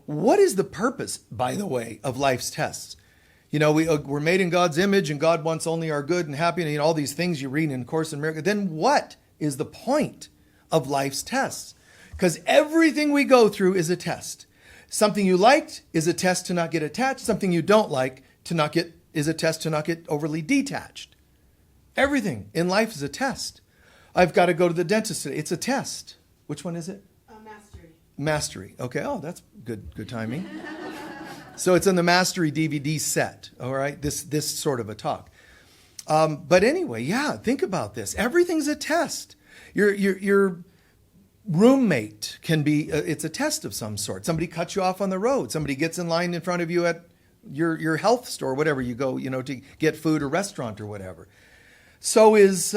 what is the purpose, by the way, of life's tests? We're made in God's image, and God wants only our good and happy, and all these things you read in Course in Miracles. Then what is the point of life's tests? Because everything we go through is a test. Something you liked is a test to not get attached. Something you don't like is a test to not get overly detached. Everything in life is a test. I've got to go to the dentist today. It's a test. Which one is it? Mastery. Mastery. Okay. Oh, that's good timing. So it's in the Mastery DVD set. All right. This sort of a talk. But anyway, yeah. Think about this. Everything's a test. Your roommate can be. It's a test of some sort. Somebody cuts you off on the road. Somebody gets in line in front of you at your health store, whatever you go, to get food or restaurant or whatever. So is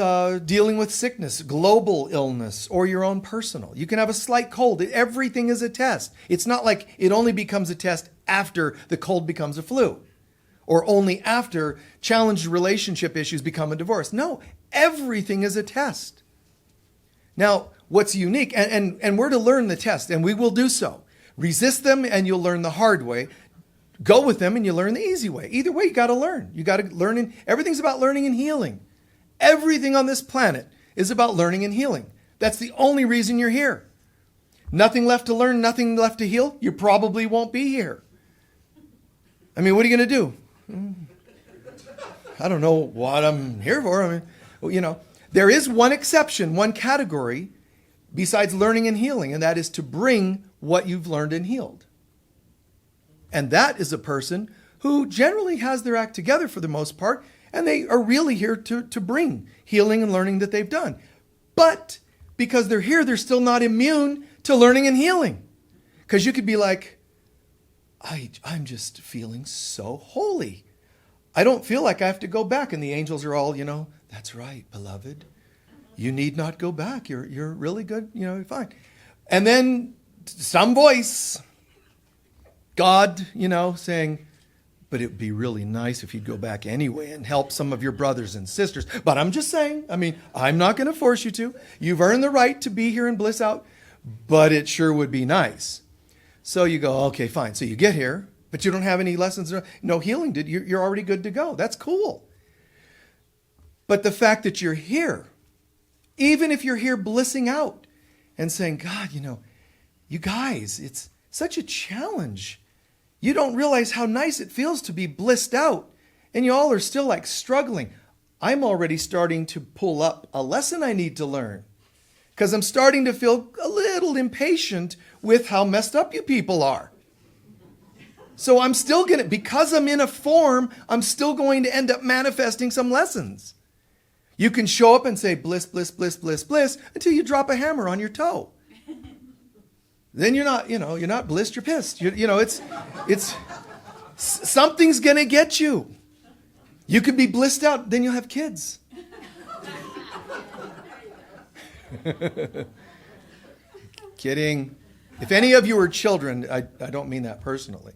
dealing with sickness, global illness, or your own personal. You can have a slight cold. Everything is a test. It's not like it only becomes a test after the cold becomes a flu, or only after challenged relationship issues become a divorce. No, everything is a test. Now, what's unique, and we're to learn the test, and we will do so. Resist them, and you'll learn the hard way. Go with them, and you learn the easy way. Either way, you got to learn. You got to learn. Everything's about learning and healing. Everything on this planet is about learning and healing. That's the only reason you're here. Nothing left to learn, nothing left to heal, you probably won't be here. I mean, what are you going to do? I don't know what I'm here for. I mean, there is one exception, one category besides learning and healing, and that is to bring what you've learned and healed. And that is a person who generally has their act together for the most part, and they are really here to bring healing and learning that they've done. But because they're here, they're still not immune to learning and healing. Because you could be like, I'm just feeling so holy. I don't feel like I have to go back. And the angels are all, that's right, beloved. You need not go back. You're really good. You're fine. And then some voice, God, saying, but it would be really nice if you'd go back anyway and help some of your brothers and sisters. But I'm just saying, I'm not going to force you to. You've earned the right to be here and bliss out, but it sure would be nice. So you go, okay, fine. So you get here, but you don't have any lessons, no healing. You're already good to go. That's cool. But the fact that you're here, even if you're here blissing out and saying, God, you guys, it's such a challenge. You don't realize how nice it feels to be blissed out. And you all are still like struggling. I'm already starting to pull up a lesson I need to learn. Because I'm starting to feel a little impatient with how messed up you people are. So I'm still going to, because I'm in a form, I'm still going to end up manifesting some lessons. You can show up and say bliss, bliss, bliss, bliss, bliss until you drop a hammer on your toe. Then you're not blissed, you're pissed. It's something's going to get you. You could be blissed out, then you'll have kids. Kidding. If any of you are children, I don't mean that personally.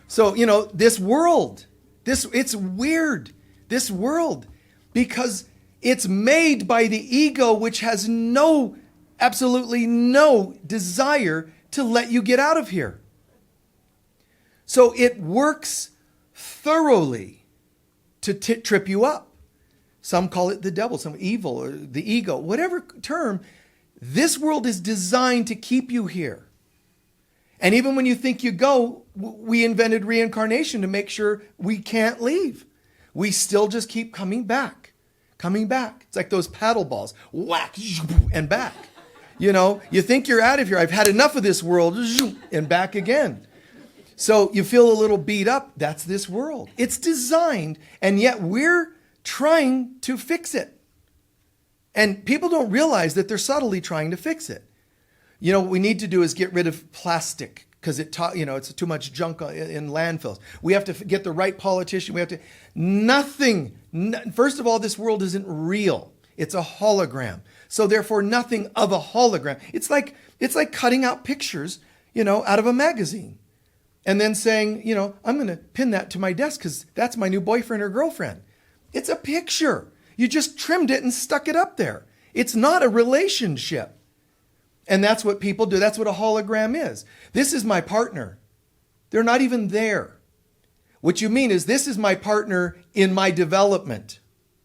So, this world, it's weird, this world, because it's made by the ego, which has absolutely no desire to let you get out of here. So it works thoroughly to trip you up. Some call it the devil, some evil, or the ego, whatever term. This world is designed to keep you here. And even when you think you go, we invented reincarnation to make sure we can't leave. We still just keep coming back. It's like those paddle balls, whack, and back. You think you're out of here. I've had enough of this world, and back again. So you feel a little beat up. That's this world. It's designed, and yet we're trying to fix it. And people don't realize that they're subtly trying to fix it. What we need to do is get rid of plastic because it's too much junk in landfills. We have to get the right politician. We have to, first of all, this world isn't real. It's a hologram. So therefore, nothing of a hologram. It's like cutting out pictures, out of a magazine. And then saying, I'm going to pin that to my desk because that's my new boyfriend or girlfriend. It's a picture. You just trimmed it and stuck it up there. It's not a relationship. And that's what people do. That's what a hologram is. This is my partner. They're not even there. What you mean is this is my partner in my development.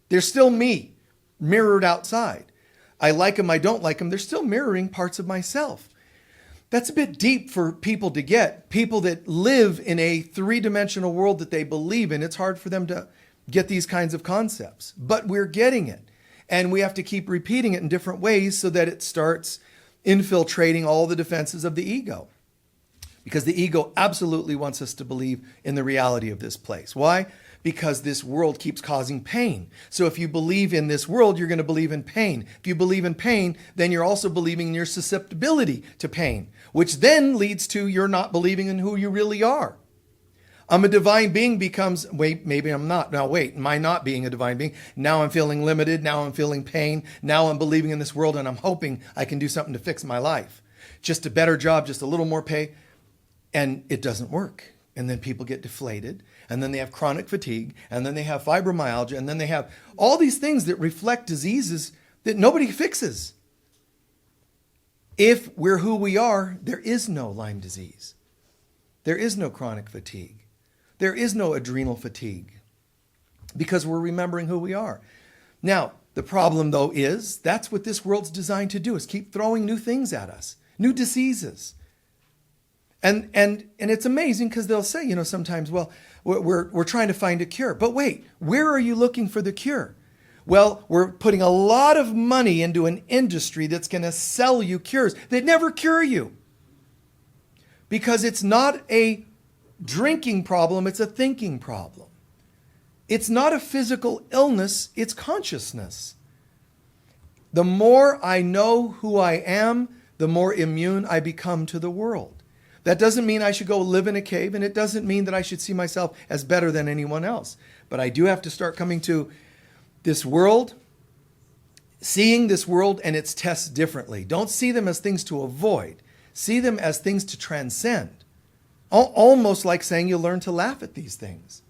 They're still me, mirrored outside. I like them, I don't like them. They're still mirroring parts of myself. That's a bit deep for people to get. People that live in a three-dimensional world that they believe in, it's hard for them to get these kinds of concepts. But we're getting it. And we have to keep repeating it in different ways so that it starts infiltrating all the defenses of the ego. Because the ego absolutely wants us to believe in the reality of this place. Why? Because this world keeps causing pain. So if you believe in this world, you're going to believe in pain. If you believe in pain, then you're also believing in your susceptibility to pain, which then leads to you're not believing in who you really are. I'm a divine being becomes, wait, maybe I'm not. Now wait, am I not being a divine being? Now I'm feeling limited. Now I'm feeling pain. Now I'm believing in this world and I'm hoping I can do something to fix my life. Just a better job, just a little more pay. And it doesn't work. And then people get deflated. And then they have chronic fatigue. And then they have fibromyalgia. And then they have all these things that reflect diseases that nobody fixes. If we're who we are, there is no Lyme disease. There is no chronic fatigue. There is no adrenal fatigue. Because we're remembering who we are. Now, the problem though is that's what this world's designed to do, is keep throwing new things at us. New diseases. And it's amazing because they'll say, sometimes, well, we're trying to find a cure. But wait, where are you looking for the cure? Well, we're putting a lot of money into an industry that's going to sell you cures that never cure you. Because it's not a drinking problem, it's a thinking problem. It's not a physical illness, it's consciousness. The more I know who I am, the more immune I become to the world. That doesn't mean I should go live in a cave, and it doesn't mean that I should see myself as better than anyone else. But I do have to start coming to this world, seeing this world and its tests differently. Don't see them as things to avoid. See them as things to transcend. Almost like saying you learn to laugh at these things.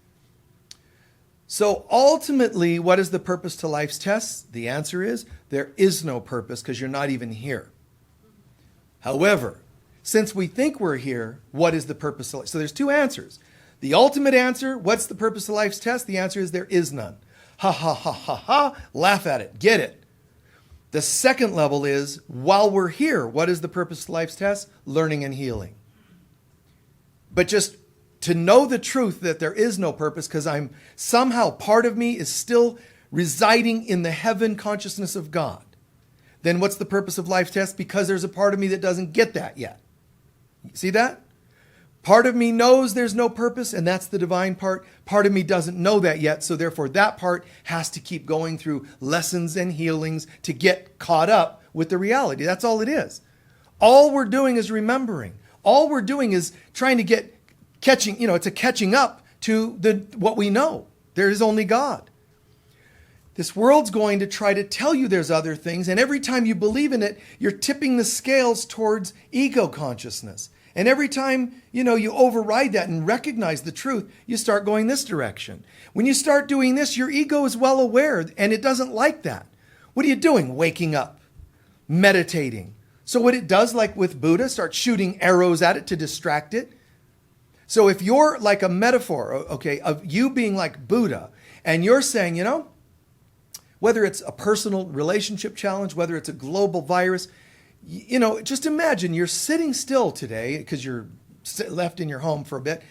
So ultimately, what is the purpose to life's tests? The answer is there is no purpose because you're not even here. However, since we think we're here, what is the purpose of life? So there's two answers. The ultimate answer, what's the purpose of life's test? The answer is there is none. Ha, ha, ha, ha, ha. Laugh at it. Get it. The second level is, while we're here, what is the purpose of life's test? Learning and healing. But just to know the truth that there is no purpose because I'm somehow part of me is still residing in the heaven consciousness of God. Then what's the purpose of life's test? Because there's a part of me that doesn't get that yet. See that? Part of me knows there's no purpose, and that's the divine part. Part of me doesn't know that yet, so therefore that part has to keep going through lessons and healings to get caught up with the reality. That's all it is. All we're doing is remembering. All we're doing is trying to it's a catching up to what we know. There is only God. This world's going to try to tell you there's other things, and every time you believe in it, you're tipping the scales towards ego consciousness. And every time, you override that and recognize the truth, you start going this direction. When you start doing this, your ego is well aware, and it doesn't like that. What are you doing? Waking up, meditating. So what it does, like with Buddha, start shooting arrows at it to distract it. So if you're like a metaphor, okay, of you being like Buddha, and you're saying, whether it's a personal relationship challenge, whether it's a global virus, just imagine you're sitting still today because you're left in your home for a bit,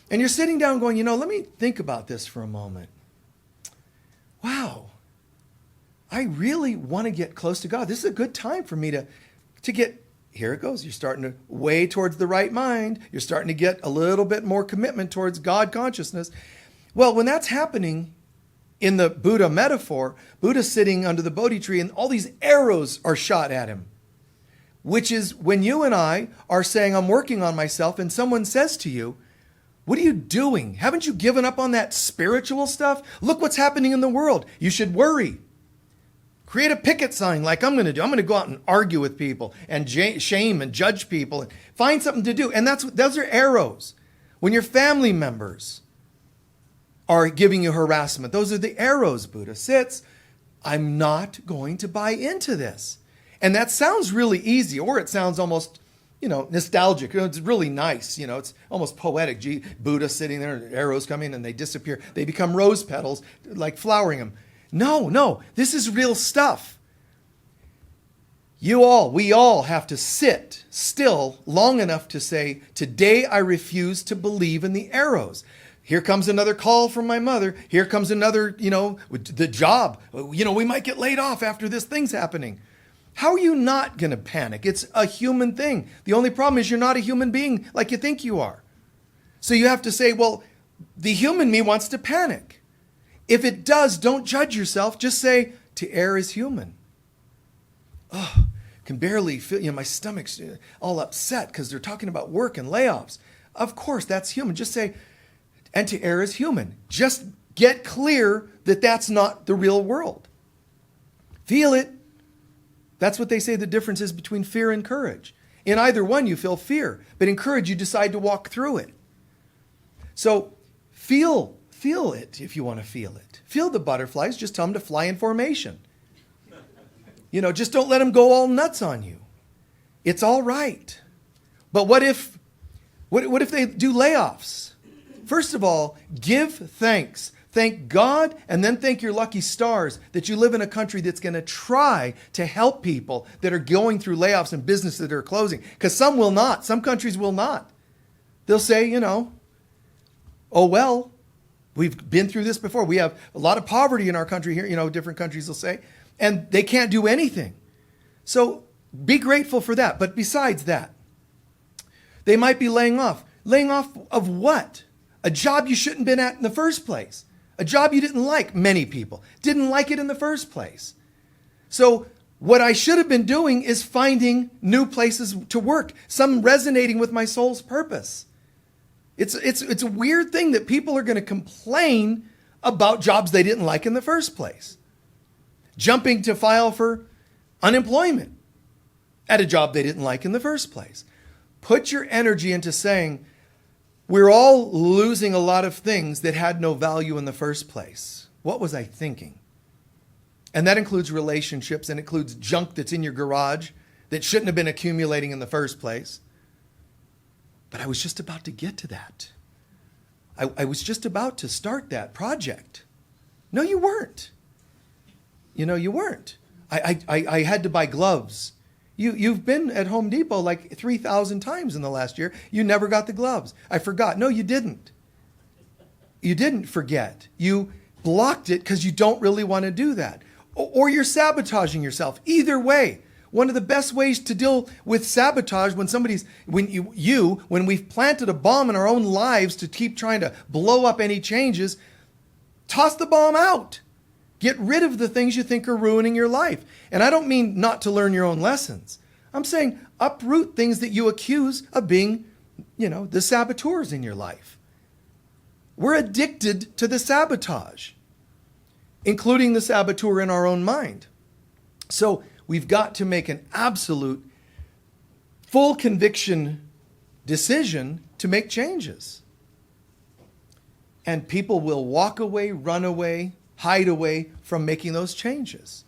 and you're sitting down going, let me think about this for a moment. Wow, I really want to get close to God. This is a good time for me to get, here it goes. You're starting to weigh towards the right mind. You're starting to get a little bit more commitment towards God consciousness. Well, when that's happening, in the Buddha metaphor, Buddha's sitting under the Bodhi tree and all these arrows are shot at him. Which is when you and I are saying, I'm working on myself, and someone says to you, what are you doing? Haven't you given up on that spiritual stuff? Look what's happening in the world. You should worry. Create a picket sign like I'm going to do. I'm going to go out and argue with people and shame and judge people and find something to do. And those are arrows. When your family members are giving you harassment, those are the arrows. Buddha sits. I'm not going to buy into this. And that sounds really easy, or it sounds almost, nostalgic. It's really nice. It's almost poetic. Buddha sitting there, and arrows coming, and they disappear. They become rose petals, like flowering them. No, this is real stuff. We all have to sit still long enough to say, today I refuse to believe in the arrows. Here comes another call from my mother. Here comes another, the job. We might get laid off after this thing's happening. How are you not going to panic? It's a human thing. The only problem is you're not a human being like you think you are. So you have to say, well, the human me wants to panic. If it does, don't judge yourself. Just say, to err is human. Oh, can barely feel, my stomach's all upset because they're talking about work and layoffs. Of course, that's human. Just say, and to err is human. Just get clear that that's not the real world. Feel it. That's what they say the difference is between fear and courage. In either one, you feel fear, but in courage, you decide to walk through it. So feel it if you want to feel it. Feel the butterflies, just tell them to fly in formation. Just don't let them go all nuts on you. It's all right. But what if they do layoffs? First of all, give thanks. Thank God, and then thank your lucky stars that you live in a country that's going to try to help people that are going through layoffs and businesses that are closing. Because some will not. Some countries will not. They'll say, oh, well, we've been through this before. We have a lot of poverty in our country here, different countries will say, and they can't do anything. So be grateful for that. But besides that, they might be laying off. Laying off of what? A job you shouldn't have been at in the first place. A job you didn't like. Many people didn't like it in the first place. So what I should have been doing is finding new places to work, some resonating with my soul's purpose. It's a weird thing that people are going to complain about jobs they didn't like in the first place. Jumping to file for unemployment at a job they didn't like in the first place. Put your energy into saying, we're all losing a lot of things that had no value in the first place. What was I thinking? And that includes relationships and includes junk that's in your garage that shouldn't have been accumulating in the first place. But I was just about to get to that. I was just about to start that project. No, you weren't. You weren't. I had to buy gloves. You've been at Home Depot like 3,000 times in the last year. You never got the gloves. I forgot. No, you didn't. You didn't forget. You blocked it because you don't really want to do that. Or you're sabotaging yourself. Either way, one of the best ways to deal with sabotage when we've planted a bomb in our own lives to keep trying to blow up any changes, toss the bomb out. Get rid of the things you think are ruining your life. And I don't mean not to learn your own lessons. I'm saying uproot things that you accuse of being, the saboteurs in your life. We're addicted to the sabotage, including the saboteur in our own mind. So we've got to make an absolute, full conviction decision to make changes. And people will walk away, run away, hide away from making those changes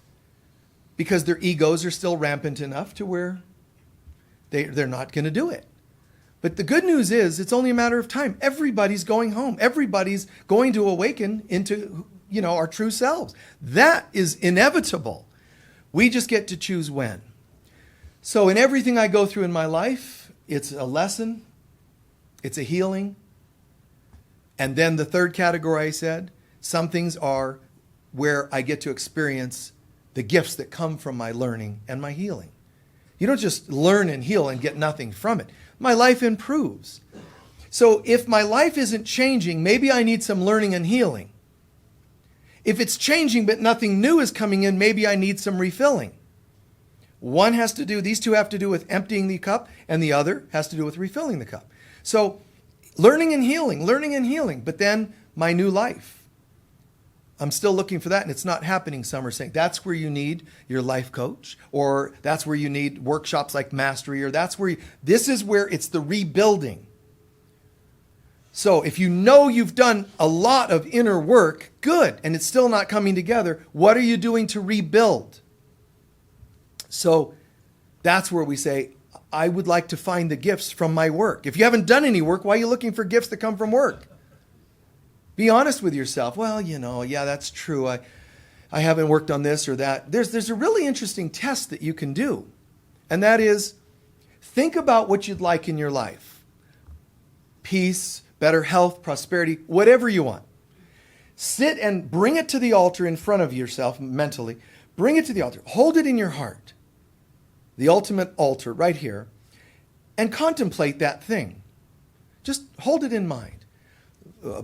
because their egos are still rampant enough to where they're not going to do it. But the good news is it's only a matter of time. Everybody's going home. Everybody's going to awaken into, our true selves. That is inevitable. We just get to choose when. So in everything I go through in my life, it's a lesson, it's a healing. And then the third category I said, some things are where I get to experience the gifts that come from my learning and my healing. You don't just learn and heal and get nothing from it. My life improves. So if my life isn't changing, maybe I need some learning and healing. If it's changing but nothing new is coming in, maybe I need some refilling. These two have to do with emptying the cup, and the other has to do with refilling the cup. So learning and healing, but then my new life. I'm still looking for that, and it's not happening. Some are saying that's where you need your life coach, or that's where you need workshops like Mastery, or this is where it's the rebuilding. So if you've done a lot of inner work, good, and it's still not coming together, what are you doing to rebuild? So That's where we say, I would like to find the gifts from my work. If you haven't done any work, why are you looking for gifts that come from work? Be honest with yourself. Well, yeah, that's true. I haven't worked on this or that. There's a really interesting test that you can do. And that is, think about what you'd like in your life. Peace, better health, prosperity, whatever you want. Sit and bring it to the altar in front of yourself mentally. Bring it to the altar. Hold it in your heart. The ultimate altar right here. And contemplate that thing. Just hold it in mind.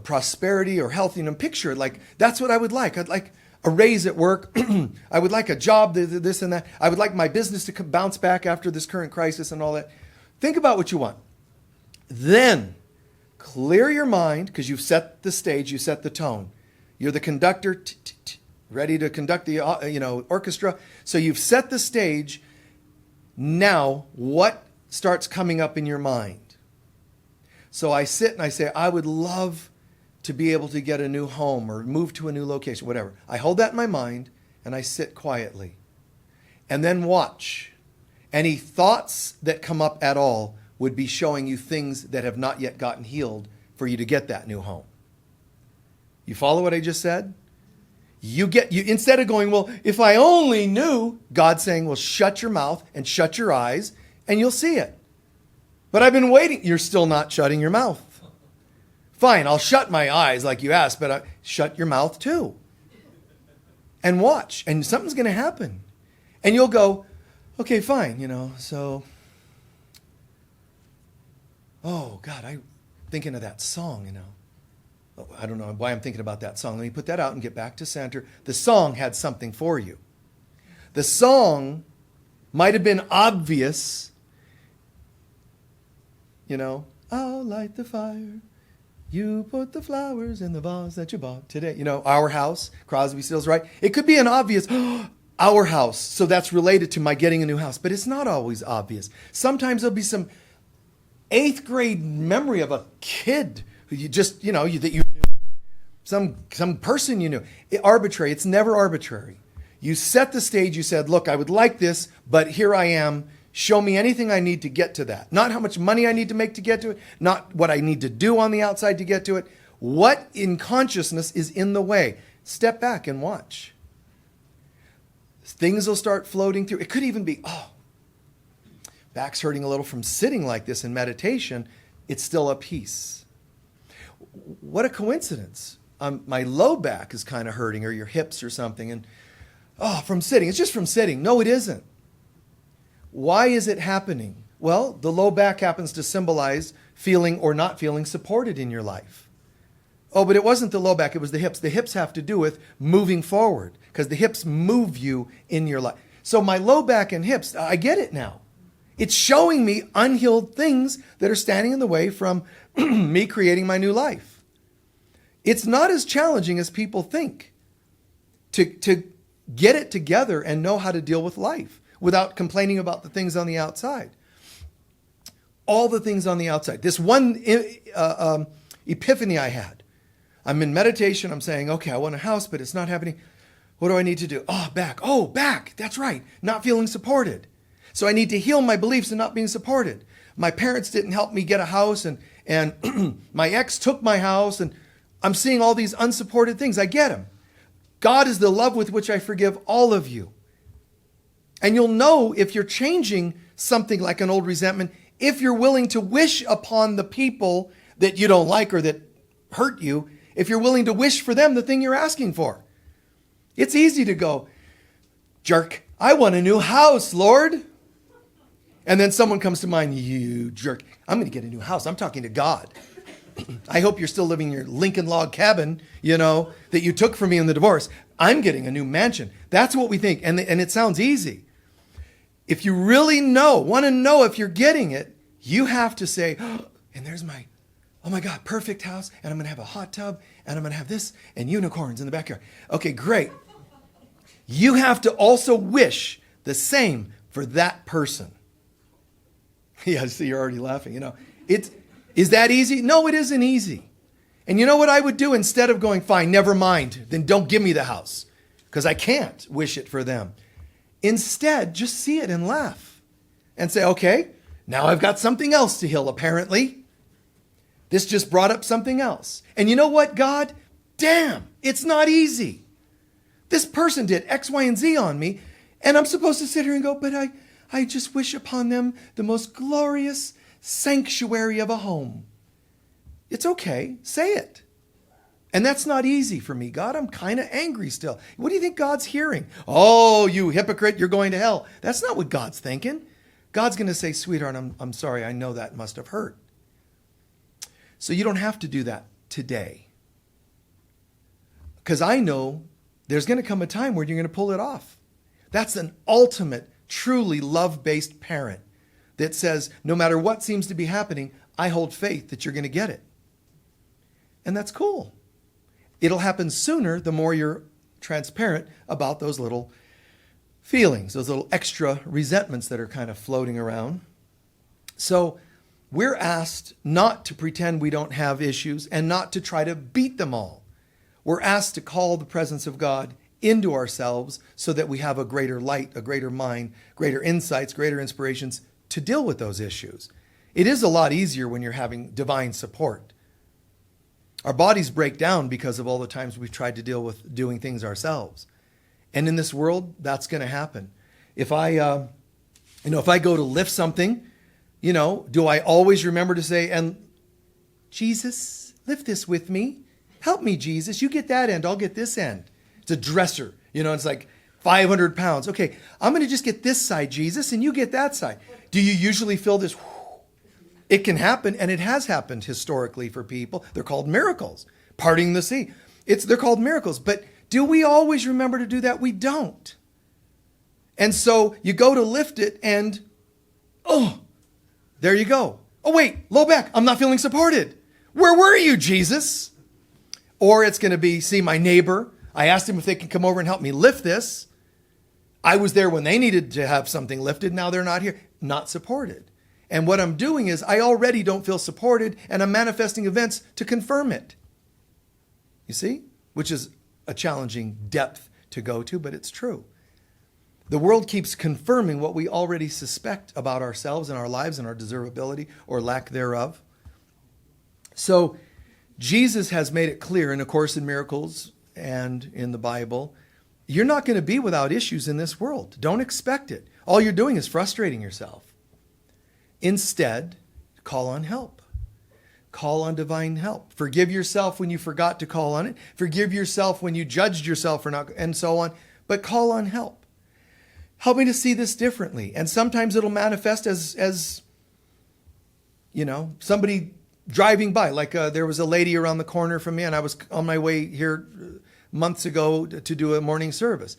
Prosperity or health, picture it like, that's what I would like. I'd like a raise at work. I would like a job, this and that. I would like my business to bounce back after this current crisis and all that. Think about what you want. Then clear your mind, because you've set the stage, you set the tone. You're the conductor, ready to conduct the orchestra. So you've set the stage. Now, what starts coming up in your mind? So I sit and I say, I would love to be able to get a new home or move to a new location, whatever. I hold that in my mind and I sit quietly. And then watch. Any thoughts that come up at all would be showing you things that have not yet gotten healed for you to get that new home. You follow what I just said? You instead of going, well, if I only knew, God's saying, well, shut your mouth and shut your eyes and you'll see it. But I've been waiting. You're still not shutting your mouth. Fine, I'll shut my eyes like you asked, but shut your mouth too. And watch. And something's going to happen. And you'll go, okay, fine, so. Oh, God, I'm thinking of that song, Oh, I don't know why I'm thinking about that song. Let me put that out and get back to center. The song had something for you. The song might have been obvious. I'll light the fire. You put the flowers in the vase that you bought today. Our house, Crosby, Stills, right? It could be an obvious, our house. So that's related to my getting a new house. But it's not always obvious. Sometimes there'll be some 8th grade memory of a kid who you just, that you knew. Some person you knew. Arbitrary. It's never arbitrary. You set the stage. You said, look, I would like this, but here I am. Show me anything I need to get to that. Not how much money I need to make to get to it. Not what I need to do on the outside to get to it. What in consciousness is in the way? Step back and watch. Things will start floating through. It could even be, back's hurting a little from sitting like this in meditation. It's still a peace. What a coincidence. My low back is kind of hurting, or your hips or something. And, from sitting. It's just from sitting. No, it isn't. Why is it happening? Well, the low back happens to symbolize feeling or not feeling supported in your life. Oh, but it wasn't the low back, it was the hips. The hips have to do with moving forward, because the hips move you in your life. So my low back and hips, I get it now. It's showing me unhealed things that are standing in the way from me creating my new life. It's not as challenging as people think to get it together and know how to deal with life without complaining about the things on the outside. All the things on the outside. This one epiphany I had. I'm in meditation. I'm saying, okay, I want a house, but it's not happening. What do I need to do? Back. Back. That's right. Not feeling supported. So I need to heal my beliefs in not being supported. My parents didn't help me get a house, and my ex took my house, and I'm seeing all these unsupported things. I get them. God is the love with which I forgive all of you. And you'll know if you're changing something like an old resentment, if you're willing to wish upon the people that you don't like or that hurt you, if you're willing to wish for them the thing you're asking for. It's easy to go, jerk, I want a new house, Lord. And then someone comes to mind, you jerk, I'm going to get a new house. I'm talking to God. I hope you're still living in your Lincoln log cabin, that you took from me in the divorce. I'm getting a new mansion. That's what we think. And it sounds easy. If you really want to know if you're getting it, you have to say, and there's oh my God, perfect house. And I'm going to have a hot tub. And I'm going to have this and unicorns in the backyard. Okay, great. You have to also wish the same for that person. Yeah, see, you're already laughing. Is that easy? No, it isn't easy. And you know what I would do instead of going, fine, never mind, then don't give me the house, because I can't wish it for them. Instead, just see it and laugh. and say, okay, now I've got something else to heal, apparently. This just brought up something else. And you know what, God? Damn, it's not easy. This person did X, Y, and Z on me, and I'm supposed to sit here and go, but I just wish upon them the most glorious sanctuary of a home. It's okay. Say it. And that's not easy for me. God, I'm kind of angry still. What do you think God's hearing? Oh, you hypocrite, you're going to hell. That's not what God's thinking. God's going to say, sweetheart, I'm sorry. I know that must have hurt. So you don't have to do that today. Because I know there's going to come a time where you're going to pull it off. That's an ultimate, truly love-based parent that says, no matter what seems to be happening, I hold faith that you're going to get it. And that's cool. It'll happen sooner the more you're transparent about those little feelings, those little extra resentments that are kind of floating around. So we're asked not to pretend we don't have issues and not to try to beat them all. We're asked to call the presence of God into ourselves so that we have a greater light, a greater mind, greater insights, greater inspirations to deal with those issues. It is a lot easier when you're having divine support. Our bodies break down because of all the times we've tried to deal with doing things ourselves. And in this world, that's going to happen. If I go to lift something, do I always remember to say, and Jesus, lift this with me. Help me, Jesus. You get that end. I'll get this end. It's a dresser. It's like 500 pounds. Okay, I'm going to just get this side, Jesus, and you get that side. Do you usually feel this? It can happen, and it has happened historically for people. They're called miracles. Parting the sea. They're called miracles. But do we always remember to do that? We don't. And so you go to lift it, and, there you go. Oh, wait, low back. I'm not feeling supported. Where were you, Jesus? Or it's going to be, see, my neighbor. I asked him if they can come over and help me lift this. I was there when they needed to have something lifted. Now they're not here. Not supported. And what I'm doing is I already don't feel supported, and I'm manifesting events to confirm it. You see? Which is a challenging depth to go to, but it's true. The world keeps confirming what we already suspect about ourselves and our lives and our deservability or lack thereof. So Jesus has made it clear in A Course in Miracles and in the Bible, you're not going to be without issues in this world. Don't expect it. All you're doing is frustrating yourself. Instead, call on help. Call on divine help. Forgive yourself when you forgot to call on it. Forgive yourself when you judged yourself for not, and so on. But call on help. Help me to see this differently. And sometimes it'll manifest as somebody driving by. Like there was a lady around the corner from me, and I was on my way here months ago to do a morning service.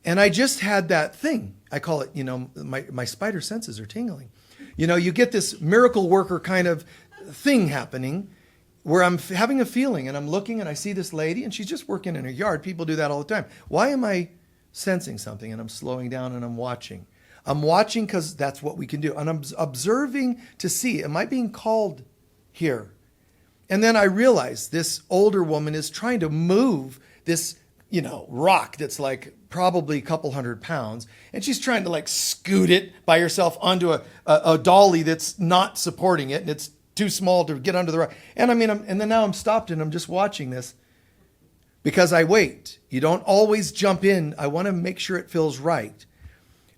And I just had that thing. I call it, my spider senses are tingling. You get this miracle worker kind of thing happening where I'm having a feeling and I'm looking and I see this lady and she's just working in her yard. People do that all the time. Why am I sensing something? And I'm slowing down and I'm watching. I'm watching because that's what we can do. And I'm observing to see, am I being called here? And then I realize this older woman is trying to move this, rock that's like probably a couple 100 pounds. And she's trying to like scoot it by herself onto a dolly that's not supporting it. And it's too small to get under the rock. And and then now I'm stopped and I'm just watching this because I wait. You don't always jump in. I want to make sure it feels right.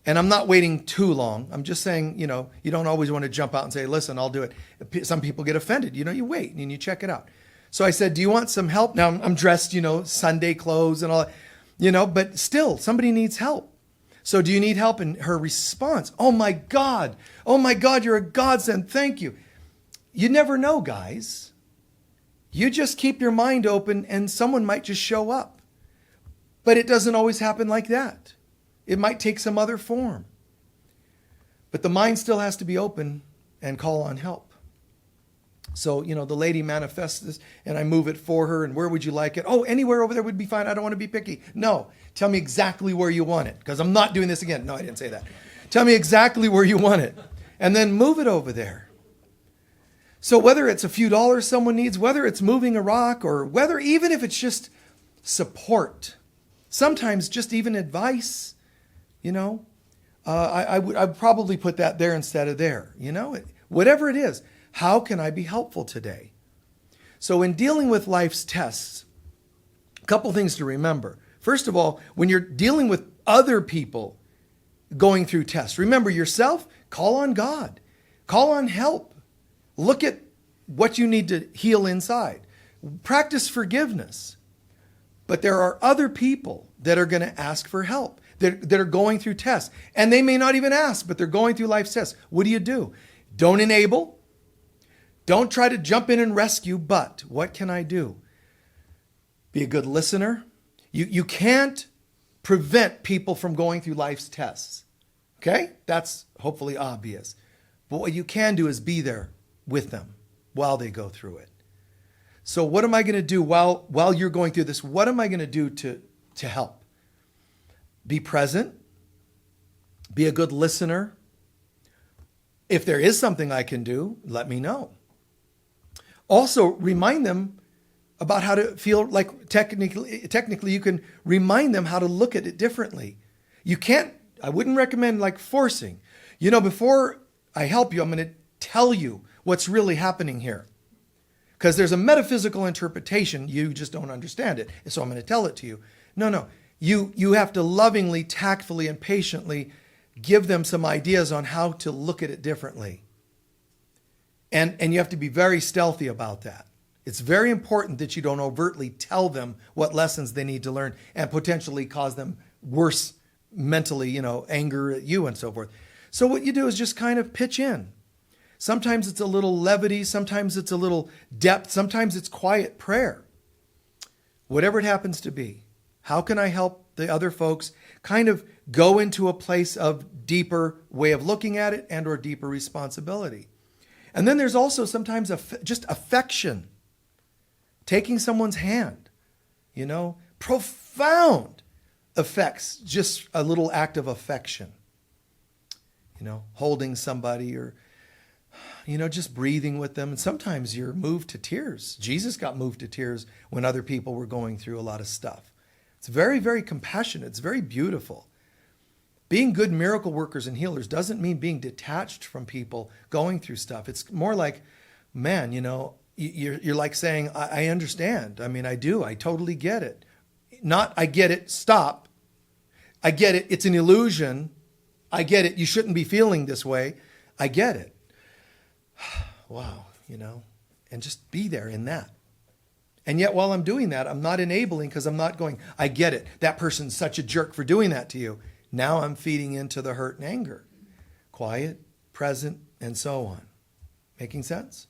And I'm not waiting too long. I'm just saying, you don't always want to jump out and say, listen, I'll do it. Some people get offended. You wait and you check it out. So I said, do you want some help? Now I'm dressed, Sunday clothes and all that, but still somebody needs help. So do you need help? And her response, oh my God, you're a godsend. Thank you. You never know, guys. You just keep your mind open and someone might just show up. But it doesn't always happen like that. It might take some other form. But the mind still has to be open and call on help. So, the lady manifests this and I move it for her. And where would you like it? Oh, anywhere over there would be fine. I don't want to be picky. No, tell me exactly where you want it because I'm not doing this again. No, I didn't say that. Tell me exactly where you want it and then move it over there. So whether it's a few dollars someone needs, whether it's moving a rock or whether even if it's just support, sometimes just even advice, I would probably put that there instead of there. Whatever it is, how can I be helpful today? So in dealing with life's tests, a couple things to remember. First of all, when you're dealing with other people going through tests, remember yourself, call on God, call on help. Look at what you need to heal inside. Practice forgiveness. But there are other people that are going to ask for help, that are going through tests. And they may not even ask, but they're going through life's tests. What do? Don't enable. Don't try to jump in and rescue, but what can I do? Be a good listener. You can't prevent people from going through life's tests. Okay? That's hopefully obvious. But what you can do is be there with them while they go through it. So what am I going to do while you're going through this? What am I going to do to help? Be present. Be a good listener. If there is something I can do, let me know. Also, remind them about how to feel like technically you can remind them how to look at it differently. I wouldn't recommend like forcing. Before I help you, I'm going to tell you what's really happening here. Because there's a metaphysical interpretation, you just don't understand it. So I'm going to tell it to you. No. You have to lovingly, tactfully, and patiently give them some ideas on how to look at it differently. And you have to be very stealthy about that. It's very important that you don't overtly tell them what lessons they need to learn and potentially cause them worse mentally, anger at you and so forth. So what you do is just kind of pitch in. Sometimes it's a little levity. Sometimes it's a little depth. Sometimes it's quiet prayer. Whatever it happens to be. How can I help the other folks kind of go into a place of deeper way of looking at it and or deeper responsibility? And then there's also sometimes just affection. Taking someone's hand, profound effects, just a little act of affection. Holding somebody or, just breathing with them. And sometimes you're moved to tears. Jesus got moved to tears when other people were going through a lot of stuff. It's very, very compassionate. It's very beautiful. Being good miracle workers and healers doesn't mean being detached from people going through stuff. It's more like, man, you're like saying, I understand. I mean, I do. I totally get it. Not, I get it. Stop. I get it. It's an illusion. I get it. You shouldn't be feeling this way. I get it. Wow, and just be there in that. And yet while I'm doing that, I'm not enabling because I'm not going, I get it. That person's such a jerk for doing that to you. Now I'm feeding into the hurt and anger. Quiet, present, and so on. Making sense?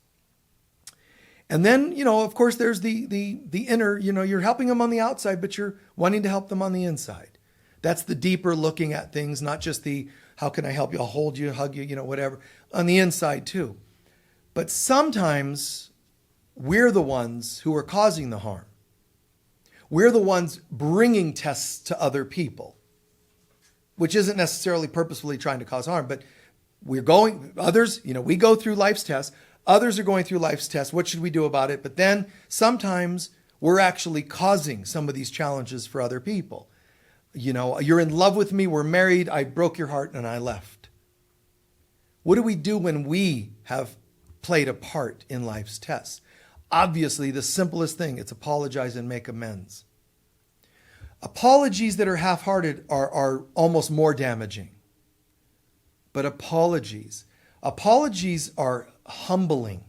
And then, of course, there's the inner, you're helping them on the outside, but you're wanting to help them on the inside. That's the deeper looking at things, not just the, how can I help you? I'll hold you, hug you, whatever. On the inside too. But sometimes we're the ones who are causing the harm. We're the ones bringing tests to other people, which isn't necessarily purposefully trying to cause harm, but we go through life's tests. Others are going through life's tests. What should we do about it? But then sometimes we're actually causing some of these challenges for other people. You're in love with me. We're married. I broke your heart and I left. What do we do when we have played a part in life's tests? Obviously, the simplest thing, it's apologize and make amends. Apologies that are half-hearted are almost more damaging. But apologies are humbling.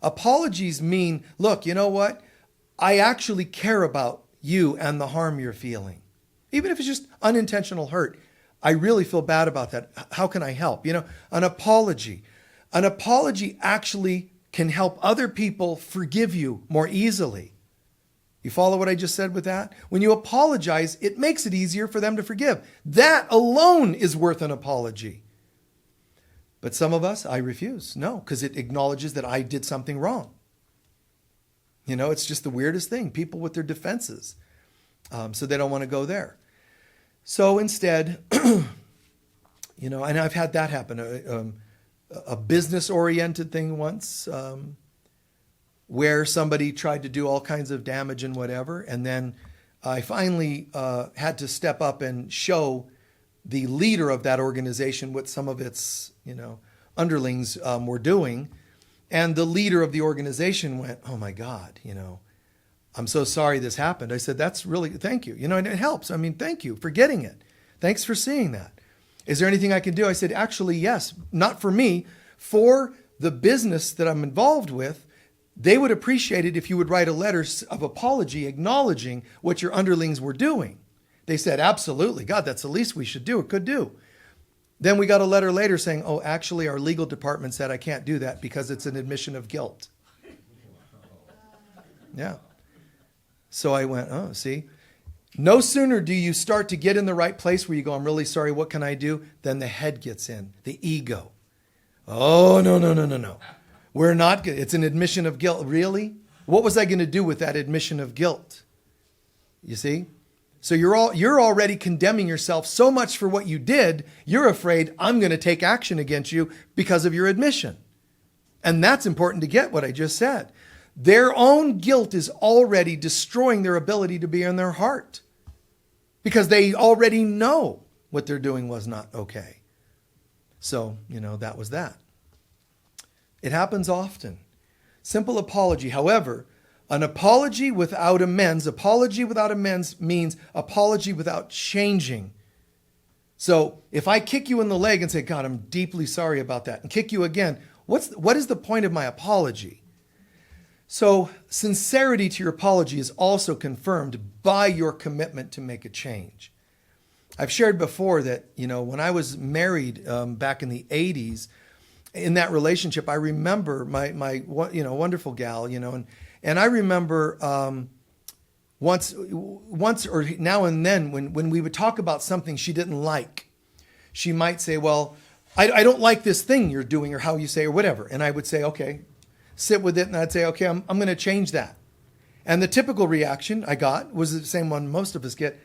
Apologies mean, look, you know what? I actually care about you and the harm you're feeling. Even if it's just unintentional hurt, I really feel bad about that. How can I help? An apology actually can help other people forgive you more easily. You follow what I just said with that? When you apologize, it makes it easier for them to forgive. That alone is worth an apology. But some of us, I refuse. No, because it acknowledges that I did something wrong. It's just the weirdest thing. People with their defenses. So they don't want to go there. So instead, and I've had that happen. A business-oriented thing once where somebody tried to do all kinds of damage and whatever. And then I finally had to step up and show the leader of that organization what some of its, underlings were doing. And the leader of the organization went, oh my God, I'm so sorry this happened. I said, that's really, thank you. And it helps. I mean, thank you for getting it. Thanks for seeing that. Is there anything I can do? I said, actually, yes. Not for me. For the business that I'm involved with, they would appreciate it if you would write a letter of apology acknowledging what your underlings were doing. They said, absolutely. God, that's the least we should do or could do. Then we got a letter later saying, oh, actually, our legal department said I can't do that because it's an admission of guilt. Yeah. So I went, oh, see. No sooner do you start to get in the right place where you go, I'm really sorry, what can I do? Then the head gets in, the ego. Oh, no. We're not good. It's an admission of guilt. Really? What was I going to do with that admission of guilt? You see? So you're already condemning yourself so much for what you did, you're afraid I'm going to take action against you because of your admission. And that's important to get what I just said. Their own guilt is already destroying their ability to be in their heart because they already know what they're doing was not okay. So, that was that. It happens often. Simple apology. However, an apology without amends means apology without changing. So if I kick you in the leg and say, God, I'm deeply sorry about that, and kick you again, what is the point of my apology? So sincerity to your apology is also confirmed by your commitment to make a change. I've shared before that, when I was married back in the 80s, in that relationship, I remember my wonderful gal, and I remember once or now and then when we would talk about something she didn't like, she might say, well, I don't like this thing you're doing or how you say or whatever. And I would say, okay, sit with it. And I'd say, okay, I'm going to change that. And the typical reaction I got was the same one most of us get.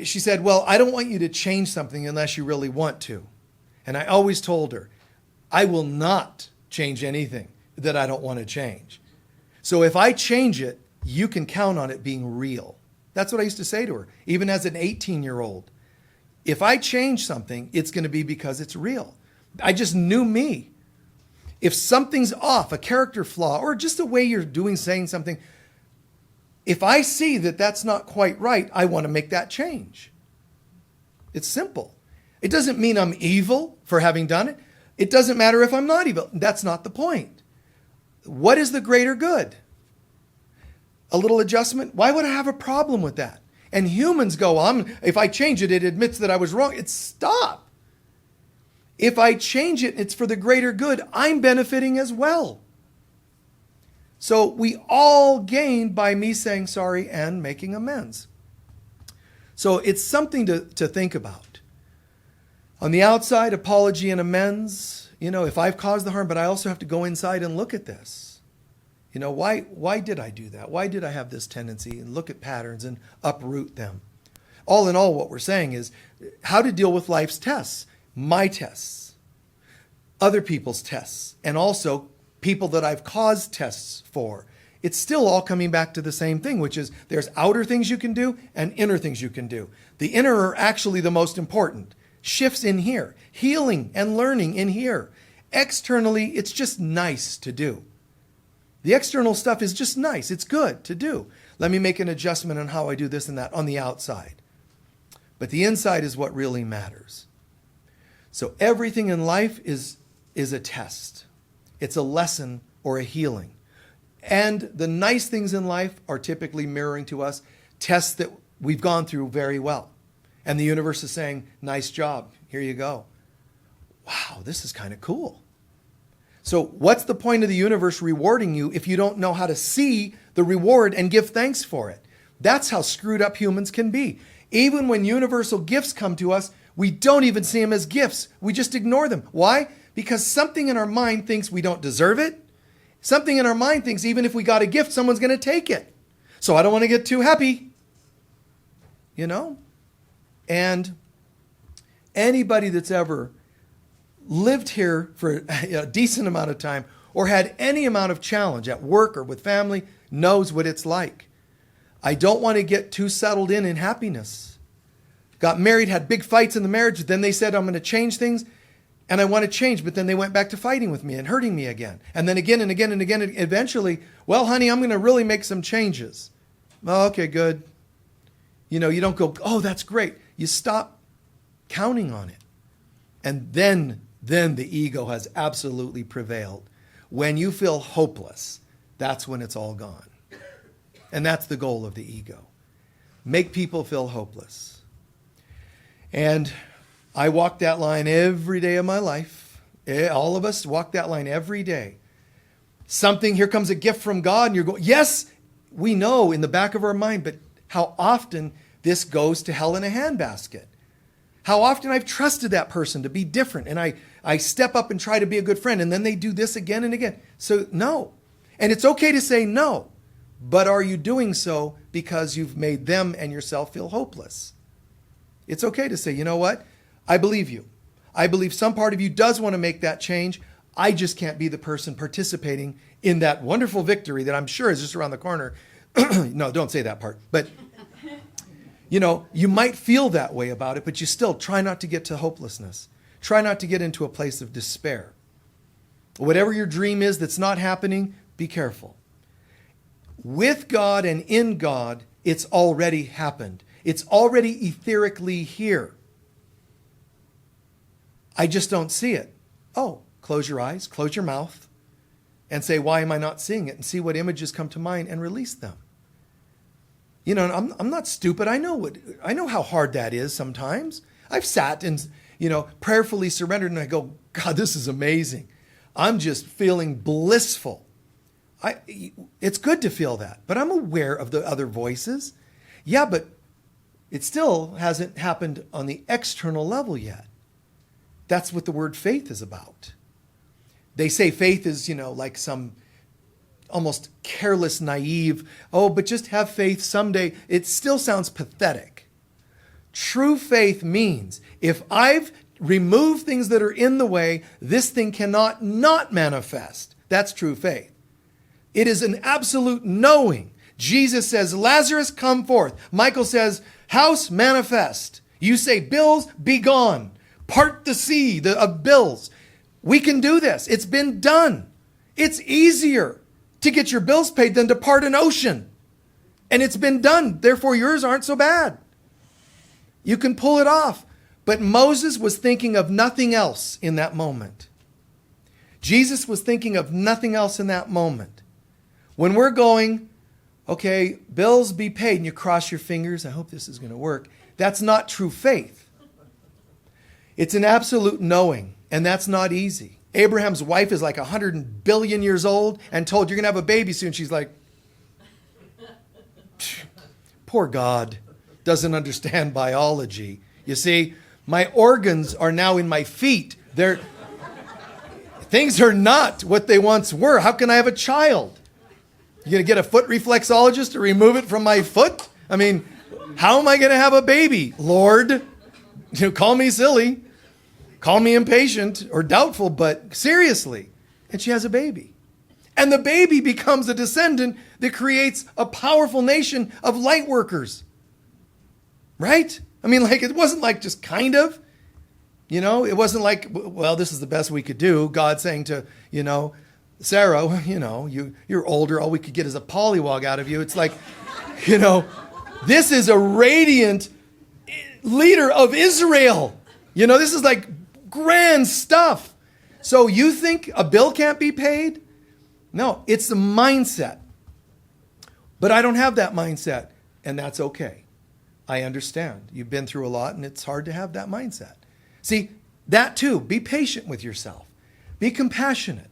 She said, well, I don't want you to change something unless you really want to. And I always told her, I will not change anything that I don't want to change. So if I change it, you can count on it being real. That's what I used to say to her, even as an 18-year-old. If I change something, it's going to be because it's real. I just knew me. If something's off, a character flaw, or just the way you're saying something, if I see that that's not quite right, I want to make that change. It's simple. It doesn't mean I'm evil for having done it. It doesn't matter if I'm not evil. That's not the point. What is the greater good? A little adjustment? Why would I have a problem with that? And humans go, if I change it, it admits that I was wrong. Stop. If I change it, it's for the greater good. I'm benefiting as well. So we all gain by me saying sorry and making amends. So it's something to think about. On the outside, apology and amends, if I've caused the harm, but I also have to go inside and look at this. Why did I do that? Why did I have this tendency? And look at patterns and uproot them. All in all, what we're saying is how to deal with life's tests. My tests, other people's tests, and also people that I've caused tests for. It's still all coming back to the same thing, which is there's outer things you can do and inner things you can do. The inner are actually the most important. Shifts in here, healing and learning in here. Externally, it's just nice to do. The external stuff is just nice. It's good to do. Let me make an adjustment on how I do this and that on the outside. But the inside is what really matters. So everything in life is a test. It's a lesson or a healing. And the nice things in life are typically mirroring to us tests that we've gone through very well. And the universe is saying, nice job, here you go. Wow, this is kind of cool. So what's the point of the universe rewarding you if you don't know how to see the reward and give thanks for it? That's how screwed up humans can be. Even when universal gifts come to us, we don't even see them as gifts. We just ignore them. Why? Because something in our mind thinks we don't deserve it. Something in our mind thinks even if we got a gift, someone's going to take it. So I don't want to get too happy. And anybody that's ever lived here for a decent amount of time or had any amount of challenge at work or with family knows what it's like. I don't want to get too settled in happiness. got married, had big fights in the marriage. Then they said, I'm going to change things. And I want to change. But then they went back to fighting with me and hurting me again. And then again and again and again. And eventually, well, honey, I'm going to really make some changes. Oh, okay, good. You don't go, oh, that's great. You stop counting on it. And then the ego has absolutely prevailed. When you feel hopeless, that's when it's all gone. And that's the goal of the ego. Make people feel hopeless. And I walk that line every day of my life. All of us walk that line every day. Here comes a gift from God, and you're going, yes, we know in the back of our mind, but how often this goes to hell in a handbasket. How often I've trusted that person to be different, and I step up and try to be a good friend, and then they do this again and again. So no. And it's okay to say no, but are you doing so because you've made them and yourself feel hopeless? It's okay to say, you know what? I believe you. I believe some part of you does want to make that change. I just can't be the person participating in that wonderful victory that I'm sure is just around the corner. No, don't say that part. But, you might feel that way about it, but you still try not to get to hopelessness. Try not to get into a place of despair. Whatever your dream is that's not happening, be careful. With God and in God, it's already happened. It's already etherically here. I just don't see it. Oh, close your eyes, close your mouth, and say, why am I not seeing it? And see what images come to mind and release them. I'm not stupid. I know how hard that is sometimes. I've sat and, prayerfully surrendered, and I go, God, this is amazing. I'm just feeling blissful. It's good to feel that, but I'm aware of the other voices. Yeah, but it still hasn't happened on the external level yet. That's what the word faith is about. They say faith is, like some almost careless, naive, but just have faith someday. It still sounds pathetic. True faith means if I've removed things that are in the way, this thing cannot not manifest. That's true faith. It is an absolute knowing. Jesus says, Lazarus, come forth. Michael says, house, manifest. You say, bills, be gone. Part the sea of bills. We can do this. It's been done. It's easier to get your bills paid than to part an ocean. And it's been done. Therefore, yours aren't so bad. You can pull it off. But Moses was thinking of nothing else in that moment. Jesus was thinking of nothing else in that moment. When we're going, okay, bills be paid, and you cross your fingers, I hope this is going to work. That's not true faith. It's an absolute knowing, and that's not easy. Abraham's wife is like 100 billion years old and told you're going to have a baby soon. She's like, poor God, doesn't understand biology. You see, my organs are now in my feet. Things are not what they once were. How can I have a child? You going to get a foot reflexologist to remove it from my foot? I mean, how am I going to have a baby? Lord, call me silly. Call me impatient or doubtful, but seriously. And she has a baby. And the baby becomes a descendant that creates a powerful nation of light workers. Right? I mean, it wasn't like just kind of. It wasn't like, well, this is the best we could do. God saying to, Sarah, you're older. All we could get is a pollywog out of you. It's like, this is a radiant leader of Israel. This is like grand stuff. So you think a bill can't be paid? No, it's the mindset. But I don't have that mindset, and that's okay. I understand. You've been through a lot, and it's hard to have that mindset. See, that too, be patient with yourself. Be compassionate.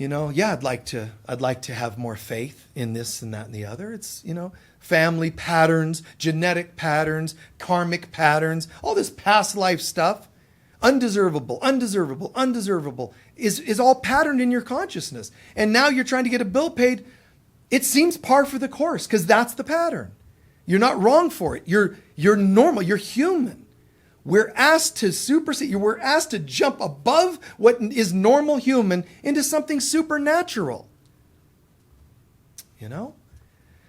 I'd like to have more faith in this and that and the other. It's, family patterns, genetic patterns, karmic patterns, all this past life stuff. Undeservable is all patterned in your consciousness. And now you're trying to get a bill paid. It seems par for the course because that's the pattern. You're not wrong for it. You're normal. You're human. We're asked to supersede. We're asked to jump above what is normal human into something supernatural.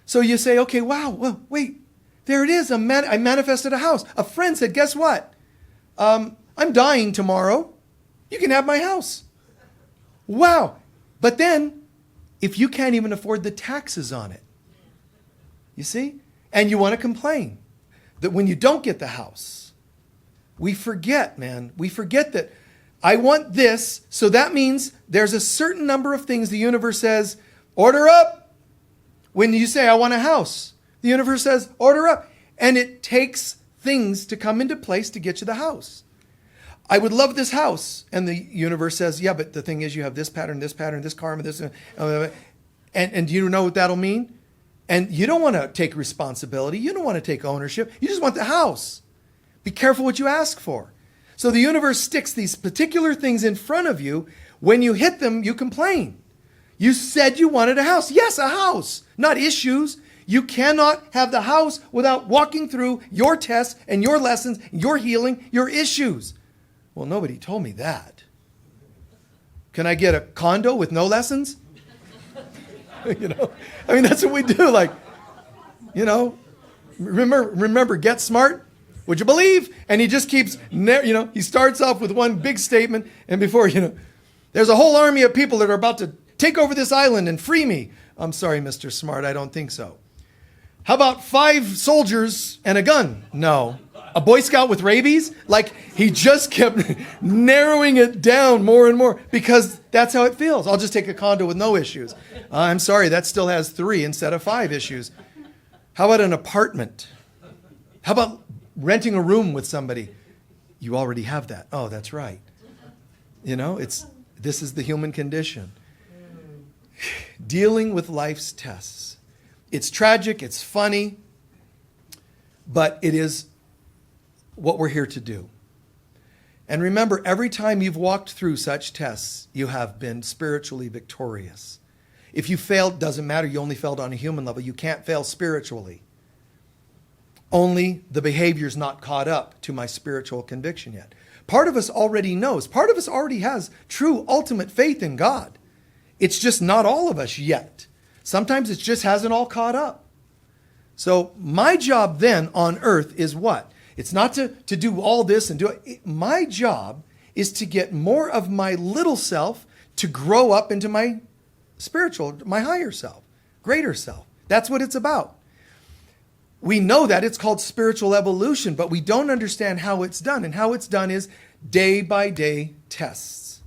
So you say, okay, wow, well, wait. There it is. I manifested a house. A friend said, guess what? I'm dying tomorrow. You can have my house. Wow. But then, if you can't even afford the taxes on it, you see? And you want to complain that when you don't get the house, we forget, man. We forget that I want this, so that means there's a certain number of things the universe says, order up. When you say, I want a house, the universe says, order up. And it takes things to come into place to get you the house. I would love this house. And the universe says, yeah, but the thing is you have this pattern, this karma, this. And do you know what that'll mean? And you don't want to take responsibility. You don't want to take ownership. You just want the house. Be careful what you ask for. So the universe sticks these particular things in front of you. When you hit them, you complain. You said you wanted a house. Yes, a house, not issues. You cannot have the house without walking through your tests and your lessons, your healing, your issues. Well, nobody told me that. Can I get a condo with no lessons? I mean, that's what we do. Like, remember, get smart. Would you believe? And he just keeps, he starts off with one big statement. And before, there's a whole army of people that are about to take over this island and free me. I'm sorry, Mr. Smart. I don't think so. How about 5 soldiers and a gun? No. A Boy Scout with rabies? Like, he just kept narrowing it down more and more because that's how it feels. I'll just take a condo with no issues. I'm sorry, that still has 3 instead of 5 issues. How about an apartment? How about renting a room with somebody? You already have that. Oh, that's right. This is the human condition. Dealing with life's tests. It's tragic, it's funny, but it is what we're here to do. And remember, every time you've walked through such tests, you have been spiritually victorious. If you failed, doesn't matter. You only failed on a human level. You can't fail spiritually. Only the behavior's not caught up to my spiritual conviction yet. Part of us already knows. Part of us already has true ultimate faith in God. It's just not all of us yet. Sometimes it just hasn't all caught up. So my job then on earth is what? It's not to do all this and do it. My job is to get more of my little self to grow up into my spiritual, my higher self, greater self. That's what it's about. We know that it's called spiritual evolution, but we don't understand how it's done. And how it's done is day by day tests.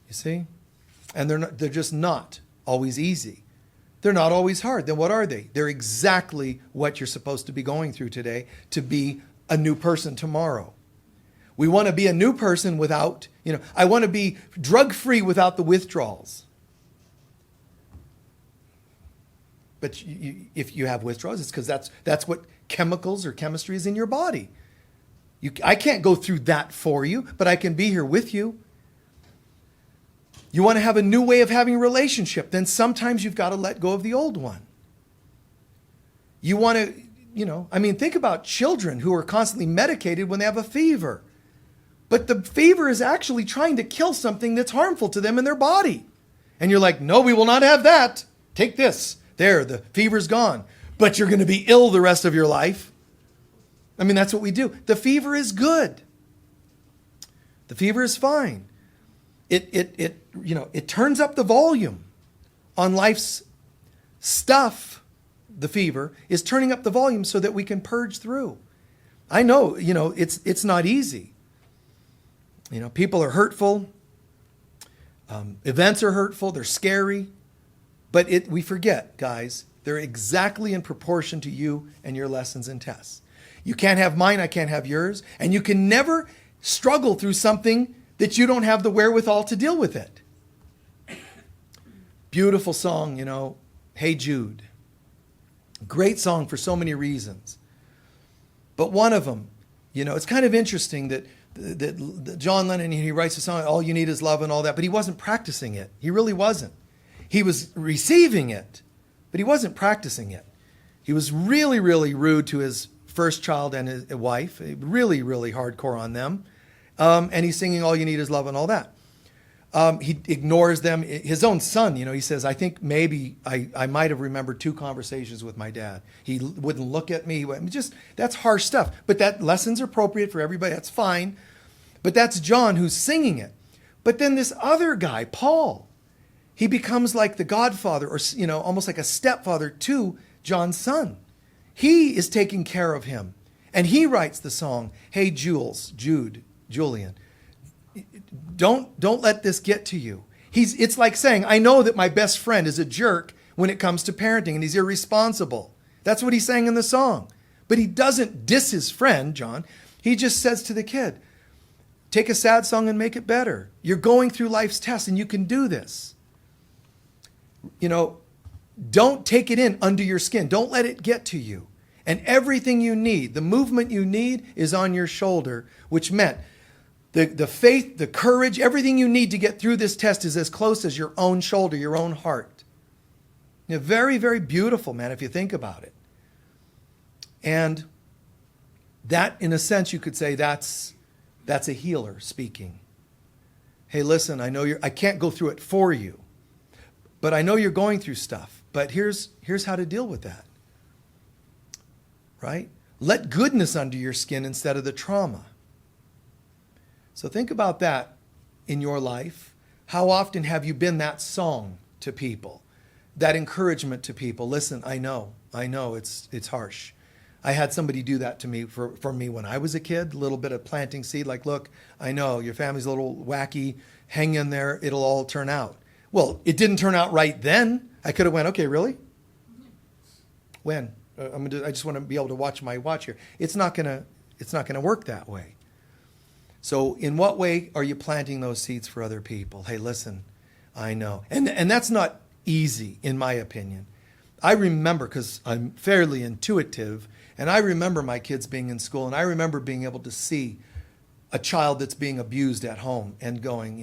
You see? And they're just not always easy. They're not always hard. Then what are they? They're exactly what you're supposed to be going through today to be a new person tomorrow. We want to be a new person without, I want to be drug-free without the withdrawals. But if you have withdrawals, it's because that's what chemicals or chemistry is in your body. I can't go through that for you, but I can be here with you. You want to have a new way of having a relationship, then sometimes you've got to let go of the old one. You want to, think about children who are constantly medicated when they have a fever. But the fever is actually trying to kill something that's harmful to them in their body. And you're like, no, we will not have that. Take this. There, the fever's gone. But you're going to be ill the rest of your life. That's what we do. The fever is good. The fever is fine. It turns up the volume on life's stuff. The fever is turning up the volume so that we can purge through. I know, it's not easy. People are hurtful. Events are hurtful. They're scary. But we forget, guys, they're exactly in proportion to you and your lessons and tests. You can't have mine, I can't have yours. And you can never struggle through something that you don't have the wherewithal to deal with it. Beautiful song, Hey Jude. Great song for so many reasons. But one of them, it's kind of interesting that John Lennon, he writes a song, All You Need Is Love and all that, but he wasn't practicing it. He really wasn't. He was receiving it, but he wasn't practicing it. He was really, really rude to his first child and his wife, really, really hardcore on them. And he's singing All You Need Is Love and all that. He ignores them. His own son, he says, I think maybe I might have remembered 2 conversations with my dad. He wouldn't look at me. That's harsh stuff. But that lesson's appropriate for everybody. That's fine. But that's John who's singing it. But then this other guy, Paul, he becomes like the godfather or, almost like a stepfather to John's son. He is taking care of him. And he writes the song, Hey, Julian, don't let this get to you. It's like saying, I know that my best friend is a jerk when it comes to parenting and he's irresponsible. That's what he's saying in the song. But he doesn't diss his friend, John. He just says to the kid, take a sad song and make it better. You're going through life's tests and you can do this. Don't take it in under your skin. Don't let it get to you. And everything you need, the movement you need is on your shoulder, which meant the faith, the courage, everything you need to get through this test is as close as your own shoulder, your own heart. Very, very beautiful, man, if you think about it. And that, in a sense, you could say that's a healer speaking. Hey, listen, I know I can't go through it for you, but I know you're going through stuff. But here's how to deal with that. Right? Let goodness under your skin instead of the trauma. So think about that in your life. How often have you been that song to people? That encouragement to people? Listen, I know it's harsh. I had somebody do that to me for me when I was a kid, a little bit of planting seed, like, look, I know your family's a little wacky, hang in there, it'll all turn out. Well, it didn't turn out right then. I could have went, okay, really? When? I just want to be able to watch my watch here. It's not gonna work that way. So in what way are you planting those seeds for other people? Hey, listen, I know. And that's not easy, in my opinion. I remember, because I'm fairly intuitive, and I remember my kids being in school, and I remember being able to see a child that's being abused at home and going,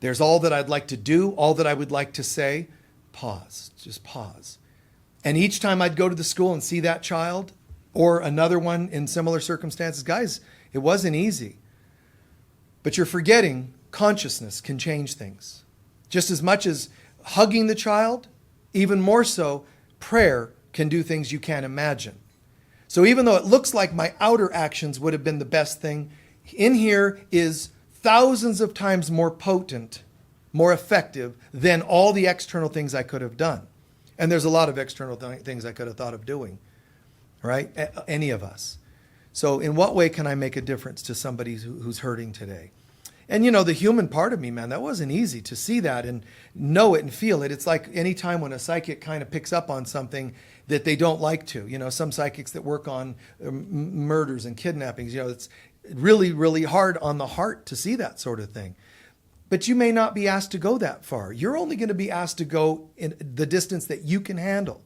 there's all that I'd like to do, all that I would like to say. Pause, just pause. And each time I'd go to the school and see that child or another one in similar circumstances, guys, it wasn't easy. But you're forgetting consciousness can change things. Just as much as hugging the child, even more so, prayer can do things you can't imagine. So even though it looks like my outer actions would have been the best thing, in here is thousands of times more potent, more effective than all the external things I could have done. And there's a lot of external things I could have thought of doing, right? Any of us. So in what way can I make a difference to somebody who's hurting today? And the human part of me, man, that wasn't easy to see that and know it and feel it. It's like any time when a psychic kind of picks up on something that they don't like to. Some psychics that work on murders and kidnappings, it's really, really hard on the heart to see that sort of thing. But you may not be asked to go that far. You're only going to be asked to go in the distance that you can handle,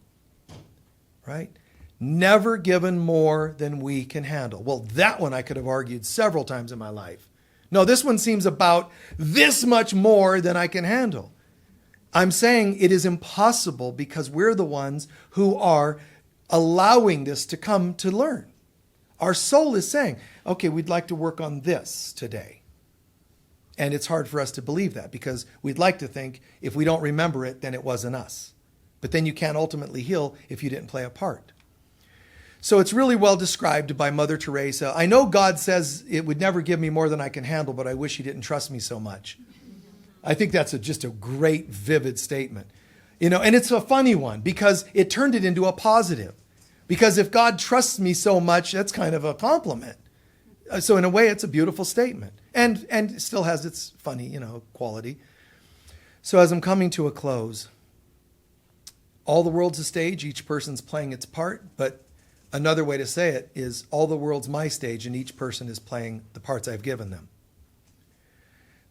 right? Never given more than we can handle. Well, that one I could have argued several times in my life. No, this one seems about this much more than I can handle. I'm saying it is impossible because we're the ones who are allowing this to come to learn. Our soul is saying, okay, we'd like to work on this today. And it's hard for us to believe that because we'd like to think if we don't remember it, then it wasn't us. But then you can't ultimately heal if you didn't play a part. So it's really well described by Mother Teresa. I know God says it would never give me more than I can handle, but I wish he didn't trust me so much. I think that's just a great, vivid statement. And it's a funny one because it turned it into a positive. Because if God trusts me so much, that's kind of a compliment. So in a way, it's a beautiful statement. And it still has its funny, quality. So as I'm coming to a close, all the world's a stage, each person's playing its part, but another way to say it is all the world's my stage and each person is playing the parts I've given them.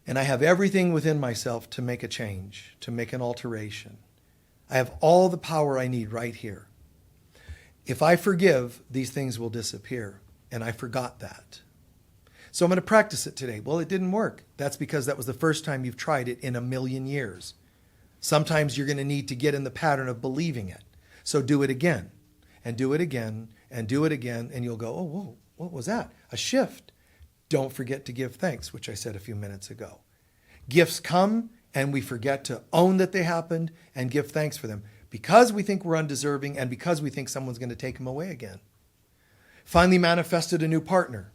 And I have everything within myself to make a change, to make an alteration. I have all the power I need right here. If I forgive, these things will disappear. And I forgot that. So I'm going to practice it today. Well, it didn't work. That's because that was the first time you've tried it in a million years. Sometimes you're going to need to get in the pattern of believing it. So do it again, and do it again, and do it again, and you'll go, oh, whoa, what was that? A shift. don't forget to give thanks, which I said a few minutes ago. Gifts come and we forget to own that they happened and give thanks for them because we think we're undeserving and because we think someone's going to take them away again. Finally manifested a new partner.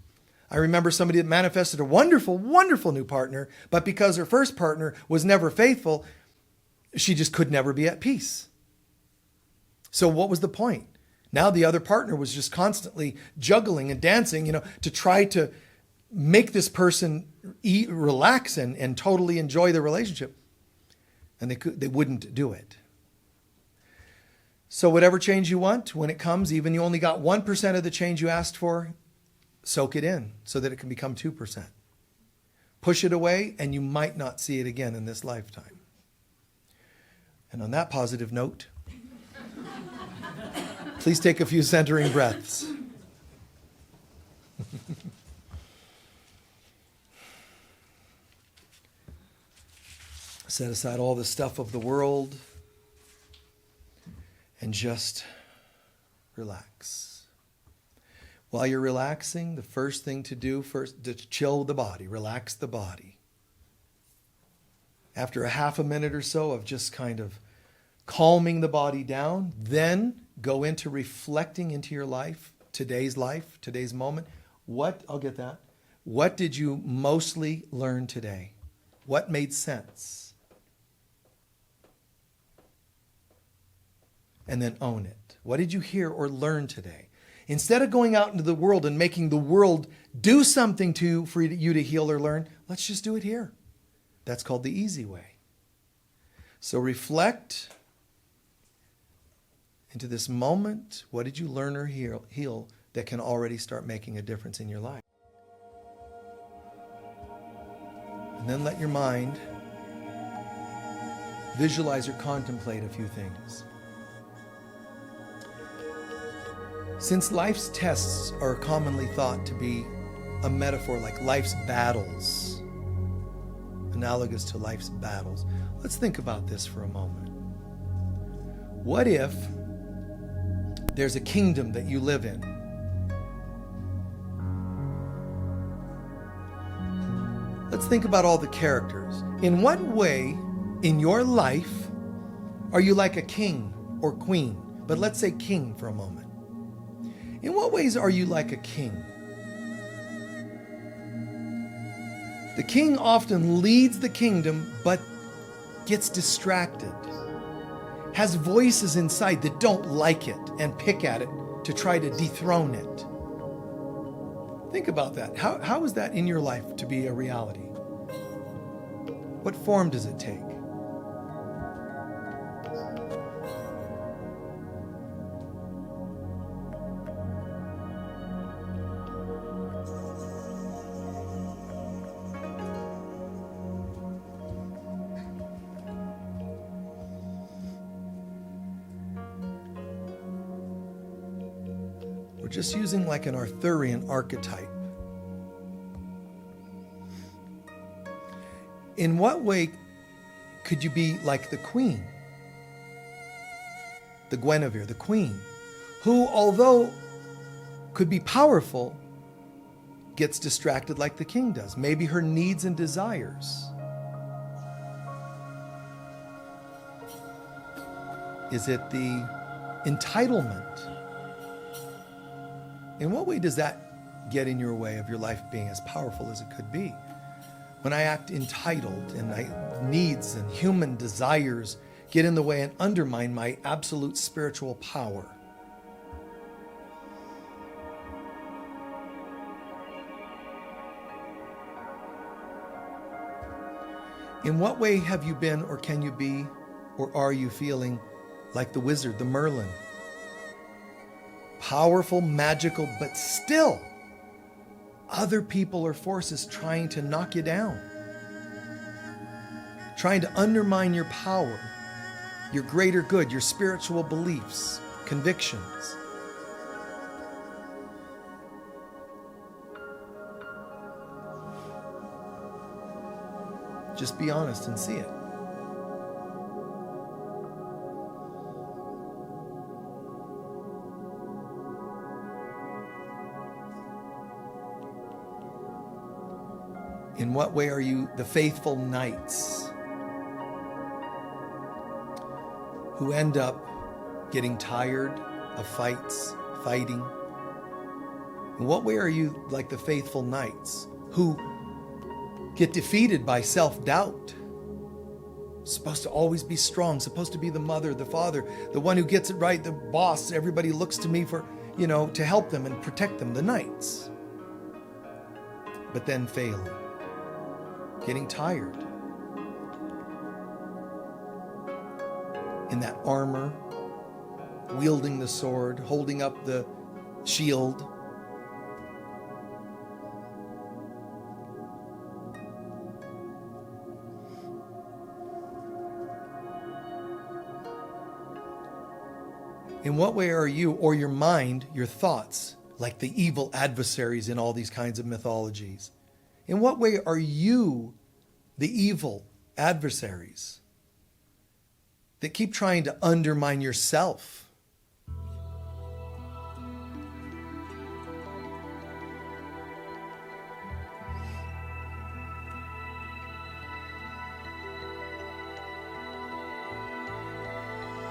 I remember somebody that manifested a wonderful, wonderful new partner, but because her first partner was never faithful, she just could never be at peace. So what was the point? Now the other partner was just constantly juggling and dancing, to try to make this person relax and totally enjoy the relationship. And they wouldn't do it. So whatever change you want, when it comes, even you only got 1% of the change you asked for, soak it in so that it can become 2%. Push it away and you might not see it again in this lifetime. And on that positive note, please take a few centering breaths. Set aside all the stuff of the world and just relax. While you're relaxing, the first thing to do to chill the body, relax the body. After a half a minute or so of just kind of calming the body down, then go into reflecting into your life, today's moment. I'll get that. What did you mostly learn today? What made sense? And then own it. What did you hear or learn today? Instead of going out into the world and making the world do something for you to heal or learn, let's just do it here. That's called the easy way. So reflect into this moment. What did you learn or heal that can already start making a difference in your life? And then let your mind visualize or contemplate a few things. Since life's tests are commonly thought to be a metaphor like life's battles, analogous to life's battles, let's think about this for a moment. What if there's a kingdom that you live in? Let's think about all the characters. In what way in your life are you like a king or queen? But let's say king for a moment. In what ways are you like a king? The king often leads the kingdom, but gets distracted, has voices inside that don't like it and pick at it to try to dethrone it. Think about that. How is that in your life to be a reality? What form does it take? We're just using like an Arthurian archetype. In what way could you be like the queen? The Guinevere, the queen, who, although could be powerful, gets distracted like the king does. Maybe her needs and desires. Is it the entitlement? In what way does that get in your way of your life being as powerful as it could be? When I act entitled and my needs and human desires get in the way and undermine my absolute spiritual power. In what way have you been or can you be or are you feeling like the wizard, the Merlin? Powerful, magical, but still other people or forces trying to knock you down, trying to undermine your power, your greater good, your spiritual beliefs, convictions. Just be honest and see it. In what way are you the faithful knights who end up getting tired of fighting? In what way are you like the faithful knights who get defeated by self-doubt? Supposed to always be strong, supposed to be the mother, the father, the one who gets it right, the boss. Everybody looks to me for, to help them and protect them, the knights. But then failing, getting tired. In that armor, wielding the sword, holding up the shield. In what way are you, or your mind, your thoughts, like the evil adversaries in all these kinds of mythologies? In what way are you the evil adversaries that keep trying to undermine yourself?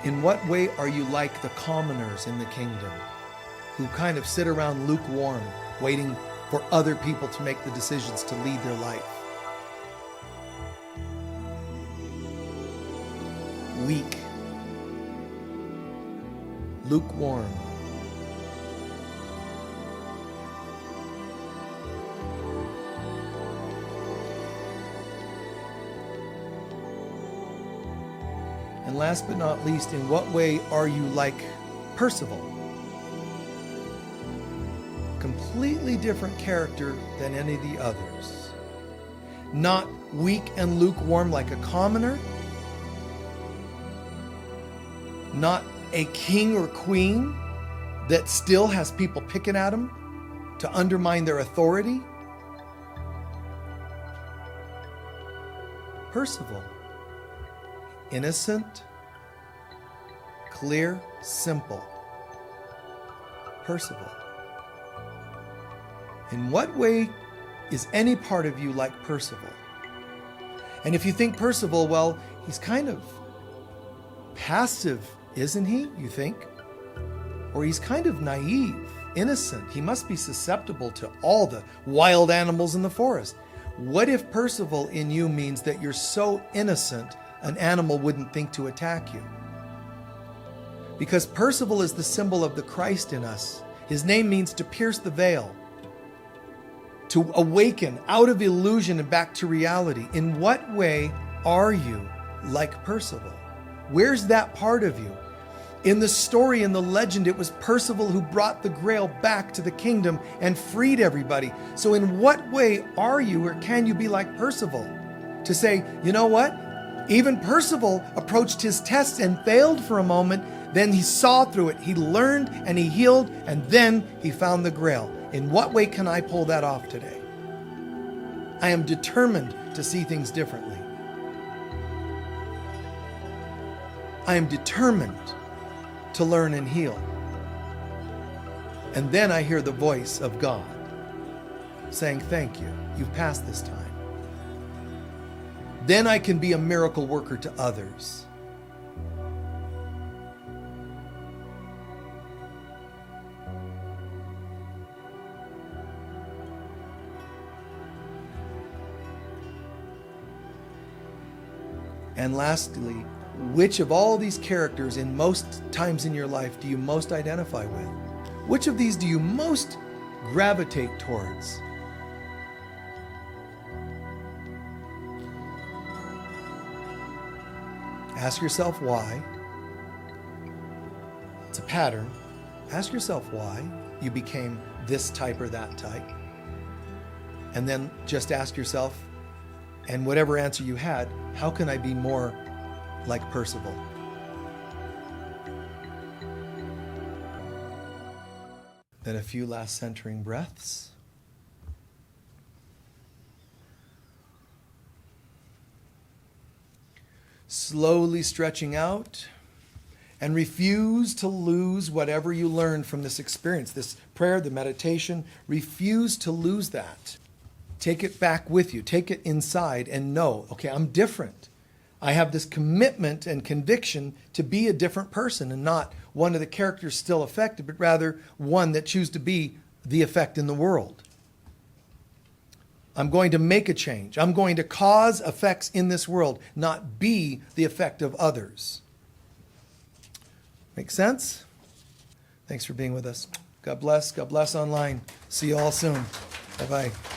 In what way are you like the commoners in the kingdom who kind of sit around lukewarm, waiting for other people to make the decisions to lead their life? Weak, lukewarm. And last but not least, in what way are you like Percival? Completely different character than any of the others. Not weak and lukewarm like a commoner. Not a king or queen that still has people picking at him to undermine their authority. Percival. Innocent, clear, simple. Percival. In what way is any part of you like Percival? And if you think Percival, well, he's kind of passive, isn't he, you think? Or he's kind of naive, innocent. He must be susceptible to all the wild animals in the forest. What if Percival in you means that you're so innocent an animal wouldn't think to attack you? Because Percival is the symbol of the Christ in us. His name means to pierce the veil, to awaken out of illusion and back to reality. In what way are you like Percival? Where's that part of you? In the story, in the legend, it was Percival who brought the Grail back to the kingdom and freed everybody. So in what way are you, or can you be like Percival? To say, you know what? Even Percival approached his test and failed for a moment. Then he saw through it. He learned and he healed, and then he found the Grail. In what way can I pull that off today? I am determined to see things differently. I am determined to learn and heal. And then I hear the voice of God saying, thank you, you've passed this time. Then I can be a miracle worker to others. And lastly, which of all these characters in most times in your life do you most identify with? Which of these do you most gravitate towards? Ask yourself why. It's a pattern. Ask yourself why you became this type or that type. And then just ask yourself, and whatever answer you had, how can I be more like Percival? Then a few last centering breaths. Slowly stretching out, and refuse to lose whatever you learned from this experience, this prayer, the meditation. Refuse to lose that. Take it back with you. Take it inside and know, okay, I'm different. I have this commitment and conviction to be a different person and not one of the characters still affected, but rather one that chooses to be the effect in the world. I'm going to make a change. I'm going to cause effects in this world, not be the effect of others. Make sense? Thanks for being with us. God bless. God bless online. See you all soon. Bye-bye.